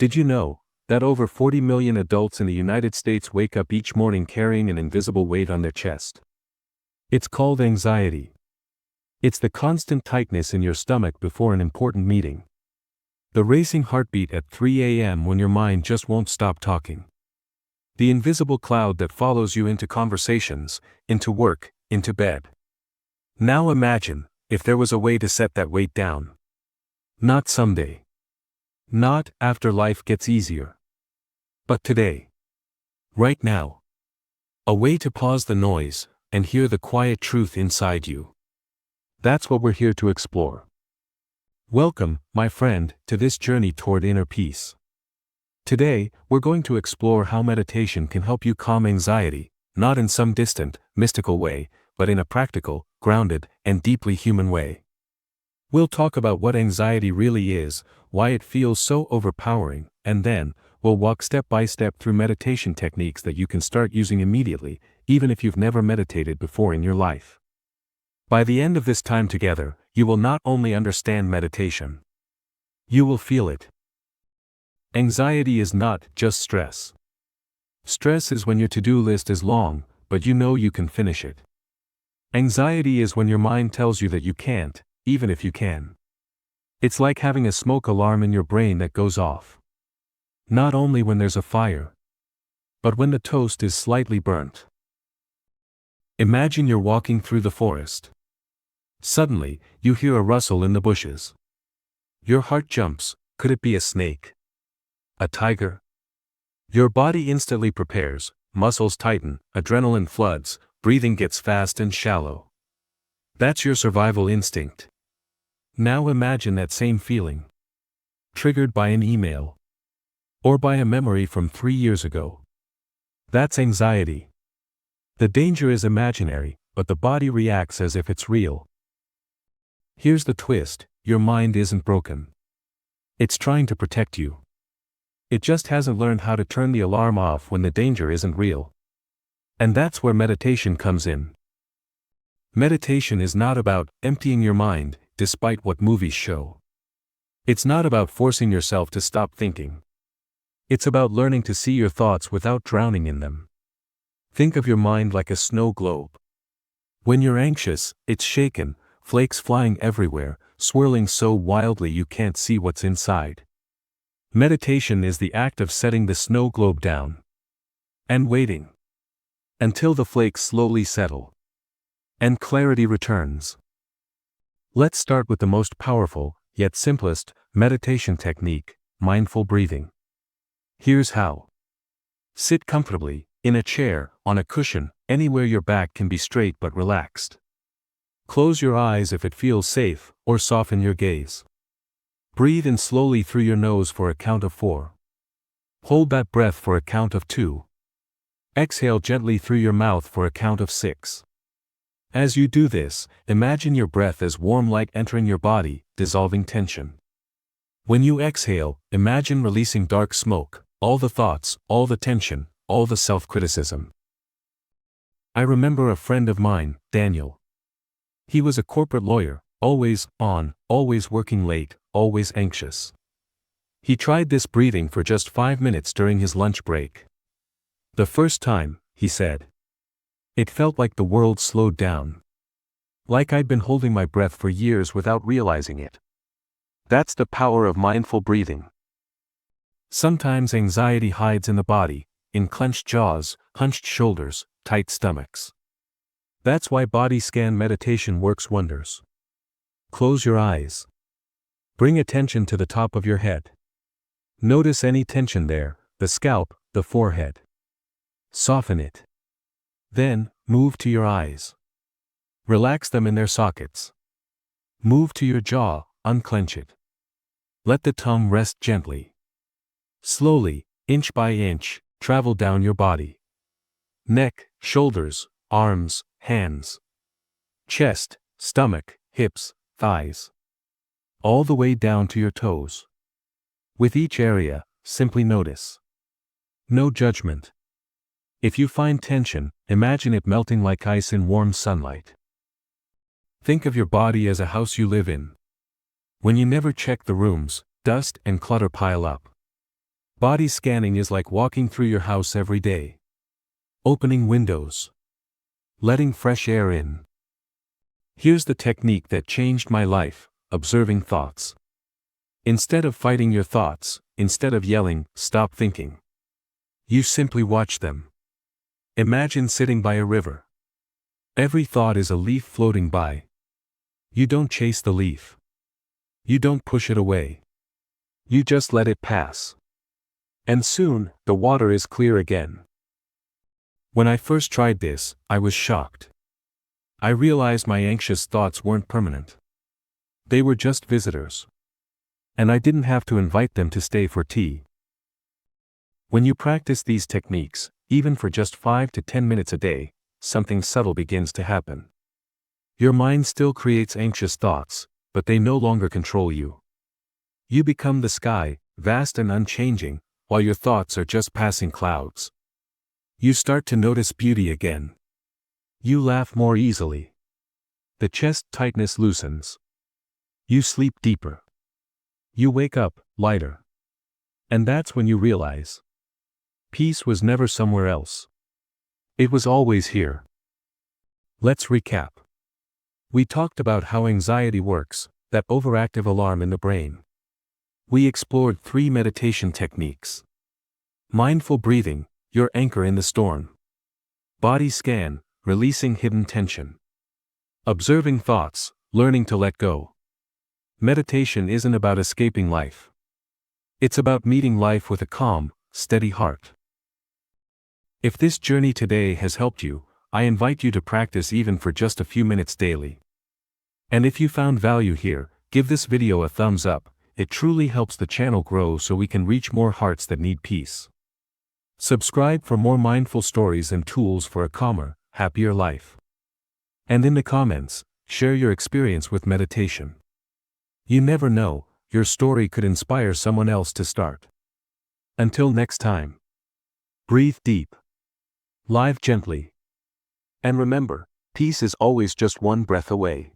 Did you know that over 40 million adults in the United States wake up each morning carrying an invisible weight on their chest? It's called anxiety. It's the constant tightness in your stomach before an important meeting. The racing heartbeat at 3 a.m. when your mind just won't stop talking. The invisible cloud that follows you into conversations, into work, into bed. Now imagine if there was a way to set that weight down. Not someday. Not after life gets easier. But today. Right now. A way to pause the noise and hear the quiet truth inside you. That's what we're here to explore. Welcome, my friend, to this journey toward inner peace. Today, we're going to explore how meditation can help you calm anxiety, not in some distant, mystical way, but in a practical, grounded, and deeply human way. We'll talk about what anxiety really is, why it feels so overpowering, and then, we'll walk step by step through meditation techniques that you can start using immediately, even if you've never meditated before in your life. By the end of this time together, you will not only understand meditation. You will feel it. Anxiety is not just stress. Stress is when your to-do list is long, but you know you can finish it. Anxiety is when your mind tells you that you can't, even if you can. It's like having a smoke alarm in your brain that goes off. Not only when there's a fire, but when the toast is slightly burnt. Imagine you're walking through the forest. Suddenly, you hear a rustle in the bushes. Your heart jumps. Could it be a snake? A tiger? Your body instantly prepares, muscles tighten, adrenaline floods, breathing gets fast and shallow. That's your survival instinct. Now imagine that same feeling. Triggered by an email. Or by a memory from 3 years ago. That's anxiety. The danger is imaginary, but the body reacts as if it's real. Here's the twist: your mind isn't broken. It's trying to protect you. It just hasn't learned how to turn the alarm off when the danger isn't real. And that's where meditation comes in. Meditation is not about emptying your mind, despite what movies show. It's not about forcing yourself to stop thinking. It's about learning to see your thoughts without drowning in them. Think of your mind like a snow globe. When you're anxious, it's shaken, flakes flying everywhere, swirling so wildly you can't see what's inside. Meditation is the act of setting the snow globe down. And waiting. Until the flakes slowly settle. And clarity returns. Let's start with the most powerful, yet simplest, meditation technique: mindful breathing. Here's how. Sit comfortably, in a chair, on a cushion, anywhere your back can be straight but relaxed. Close your eyes if it feels safe, or soften your gaze. Breathe in slowly through your nose for a count of 4. Hold that breath for a count of 2. Exhale gently through your mouth for a count of 6. As you do this, imagine your breath as warm light entering your body, dissolving tension. When you exhale, imagine releasing dark smoke, all the thoughts, all the tension, all the self-criticism. I remember a friend of mine, Daniel. He was a corporate lawyer, always on, always working late, always anxious. He tried this breathing for just 5 minutes during his lunch break. The first time, he said, it felt like the world slowed down. Like I'd been holding my breath for years without realizing it. That's the power of mindful breathing. Sometimes anxiety hides in the body, in clenched jaws, hunched shoulders, tight stomachs. That's why body scan meditation works wonders. Close your eyes. Bring attention to the top of your head. Notice any tension there, the scalp, the forehead. Soften it. Then, move to your eyes. Relax them in their sockets. Move to your jaw, unclench it. Let the tongue rest gently. Slowly, inch by inch, travel down your body. Neck, shoulders, arms, hands. Chest, stomach, hips, thighs. All the way down to your toes. With each area, simply notice. No judgment. If you find tension, imagine it melting like ice in warm sunlight. Think of your body as a house you live in. When you never check the rooms, dust and clutter pile up. Body scanning is like walking through your house every day. Opening windows. Letting fresh air in. Here's the technique that changed my life: observing thoughts. Instead of fighting your thoughts, instead of yelling, "Stop thinking," you simply watch them. Imagine sitting by a river. Every thought is a leaf floating by. You don't chase the leaf. You don't push it away. You just let it pass. And soon, the water is clear again. When I first tried this, I was shocked. I realized my anxious thoughts weren't permanent. They were just visitors. And I didn't have to invite them to stay for tea. When you practice these techniques, even for just 5 to 10 minutes a day, something subtle begins to happen. Your mind still creates anxious thoughts, but they no longer control you. You become the sky, vast and unchanging, while your thoughts are just passing clouds. You start to notice beauty again. You laugh more easily. The chest tightness loosens. You sleep deeper. You wake up lighter. And that's when you realize peace was never somewhere else. It was always here. Let's recap. We talked about how anxiety works, that overactive alarm in the brain. We explored 3 meditation techniques. Mindful breathing, your anchor in the storm. Body scan, releasing hidden tension. Observing thoughts, learning to let go. Meditation isn't about escaping life. It's about meeting life with a calm, steady heart. If this journey today has helped you, I invite you to practice even for just a few minutes daily. And if you found value here, give this video a thumbs up. It truly helps the channel grow so we can reach more hearts that need peace. Subscribe for more mindful stories and tools for a calmer, happier life. And in the comments, share your experience with meditation. You never know, your story could inspire someone else to start. Until next time. Breathe deep. Live gently. And remember, peace is always just one breath away.